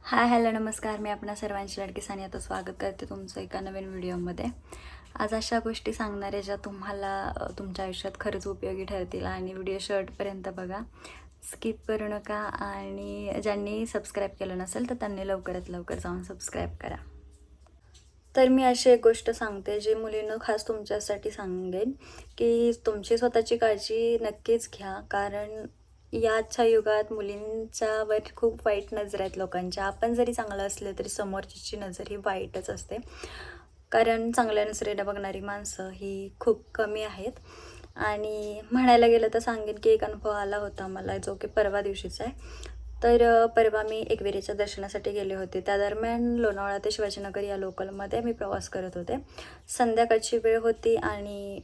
Hi hello नमस्कार. मी आपणा सर्वांची लाडकी सानी आता स्वागत करते तुमचं एका नवीन व्हिडिओमध्ये. आज अशा गोष्टी सांगणार आहे ज्या तुम्हाला तुमच्या आयुष्यात खरंच उपयोगी ठरतील आणि व्हिडिओ शेवटपर्यंत बघा, स्किप करू नका. आणि ज्यांनी सबस्क्राईब केलं नसेल तर त्यांनी लवकरात लवकर जाऊन सबस्क्राईब करा. तर मी अशी एक गोष्ट सांगते जी मुलींना खास तुमच्यासाठी सांगेन की तुमची स्वतःची काळजी नक्कीच घ्या, कारण याच्या युगात मुलींच्यावर खूप वाईट नजर आहेत लोकांच्या. आपण जरी चांगलं असलं तरी समोरची नजर ही वाईटच असते, कारण चांगल्या नजरेने बघणारी माणसं ही खूप कमी आहेत. आणि म्हणायला गेलं तर सांगेन की एक अनुभव आला होता मला, जो की परवा दिवशीचा आहे. तर परवा मी एकविरेच्या दर्शनासाठी गेले होते. त्या दरम्यान लोणावळा ते शिवाजीनगर या लोकलमध्ये मी प्रवास करत होते. संध्याकाळची वेळ होती आणि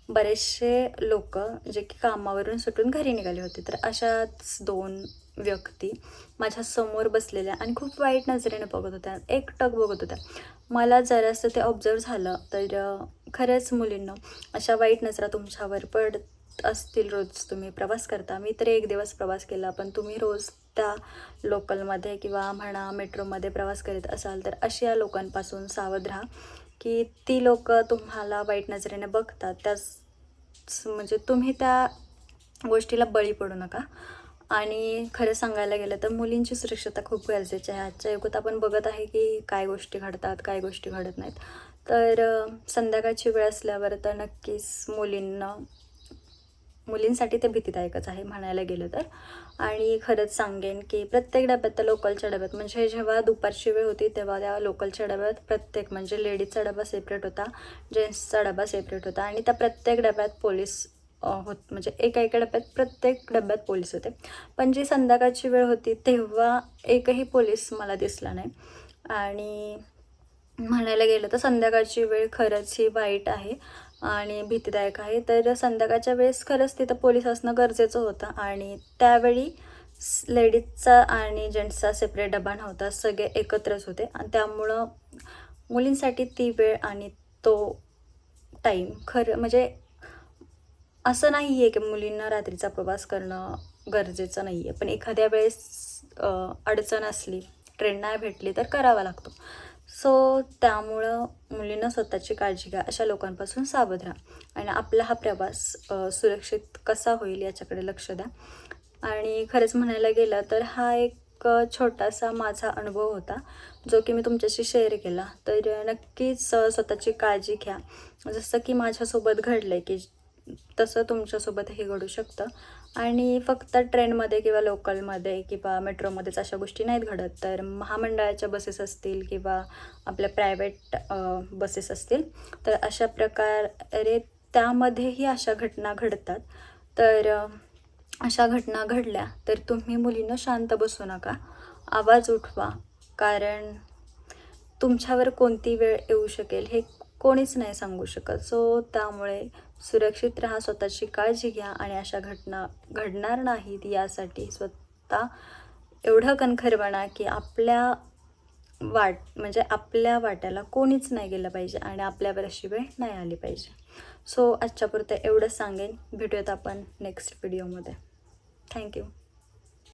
बरेचसे लोकं जे की कामावरून सुटून घरी निघाले होते. तर अशाच 2 व्यक्ती माझ्या समोर बसलेल्या आणि खूप वाईट नजरेने बघत होत्या, एकटक बघत होत्या. मला जरासं ते ऑब्झर्व झालं. तर खरंच मुलींनो, अशा वाईट नजरा तुमच्यावर पडत असतील. रोज तुम्ही प्रवास करता, मी तर 1 दिवस प्रवास केला, पण तुम्ही रोज त्या लोकलमध्ये किंवा म्हणा मेट्रोमध्ये प्रवास करीत असाल तर अशा लोकांपासून सावध राहा की ती लोकं तुम्हाला वाईट नजरेने बघतात. म्हणजे तुम्ही त्या गोष्टीला बळी पडू नका. आणि खरं सांगायला गेलं तर मुलींची सुरक्षता खूप गरजेची आहे. आजच्या युगात आपण बघत आहे की काय गोष्टी घडतात, काय गोष्टी घडत नाहीत. तर संध्याकाळची वेळ असल्यावर तर नक्कीच मुलींसाठी ते भीतीदायकच आहे म्हणायला गेलं तर. आणि खरंच सांगेन की प्रत्येक डब्यात, त्या लोकलच्या डब्यात, म्हणजे जेव्हा दुपारची वेळ होती तेव्हा त्या लोकलच्या डब्यात प्रत्येक, म्हणजे लेडीजचा डबा सेपरेट होता, जेंट्सचा डबा सेपरेट होता. आणि त्या प्रत्येक डब्यात पोलीस म्हणजे एका डब्यात, प्रत्येक डब्यात पोलीस होते. पण जी संध्याकाळची वेळ होती तेव्हा एकही पोलीस मला दिसला नाही. आणि म्हणायला गेलं तर संध्याकाळची वेळ खरंच ही वाईट आहे आणि भीतीदायक आहे. तर संध्याकाळच्या वेळेस खरंच तिथं पोलीस असणं गरजेचं होतं. आणि त्यावेळी लेडीजचा आणि जेंट्सचा सेपरेट डबा नव्हता, सगळे एकत्रच होते. आणि त्यामुळं मुलींसाठी ती वेळ आणि तो टाईम खरं म्हणजे असं नाही आहे की मुलींना रात्रीचा प्रवास करणं गरजेचं नाही आहे, पण एखाद्या वेळेस अडचण असली, ट्रेन नाही भेटली तर करावा लागतो. सो त्यामुळं मुलींना स्वतःची काळजी घ्या, अशा लोकांपासून सावध राहा आणि आपला हा प्रवास सुरक्षित कसा होईल याच्याकडे लक्ष द्या. आणि खरंच म्हणायला गेलं तर हा एक छोटासा माझा अनुभव होता, जो की मी तुमच्याशी शेअर केला. तर नक्कीच स्वतःची काळजी घ्या. जसं की माझ्यासोबत घडलं आहे की तसं तुमच्यासोबतही घडू शकतं. आणि फक्त ट्रेनमध्ये किंवा लोकलमध्ये किंवा मेट्रोमध्येच अशा गोष्टी नाहीत घडत, तर महामंडळाच्या बसेस असतील किंवा आपल्या प्रायव्हेट बसेस असतील, तर अशा प्रकारे त्यामध्येही अशा घटना घडतात. तर अशा घटना घडल्या तर तुम्ही मुलींनो शांत बसू नका, आवाज उठवा, कारण तुमच्यावर कोणती वेळ येऊ शकेल हे कोणीच नाही सांगू शकत. सो त्यामुळे सुरक्षित राहा, स्वतःची काळजी घ्या आणि अशा घटना घडणार नाहीत यासाठी स्वतः एवढं कणखर बना की म्हणजे आपल्या वाट्याला कोणीच नाही गेलं पाहिजे आणि आपल्यावर अशी वेळ नाही आली पाहिजे. सो आजच्यापुरतं एवढंच सांगेन. भेटूयात आपण नेक्स्ट व्हिडिओमध्ये. थँक्यू.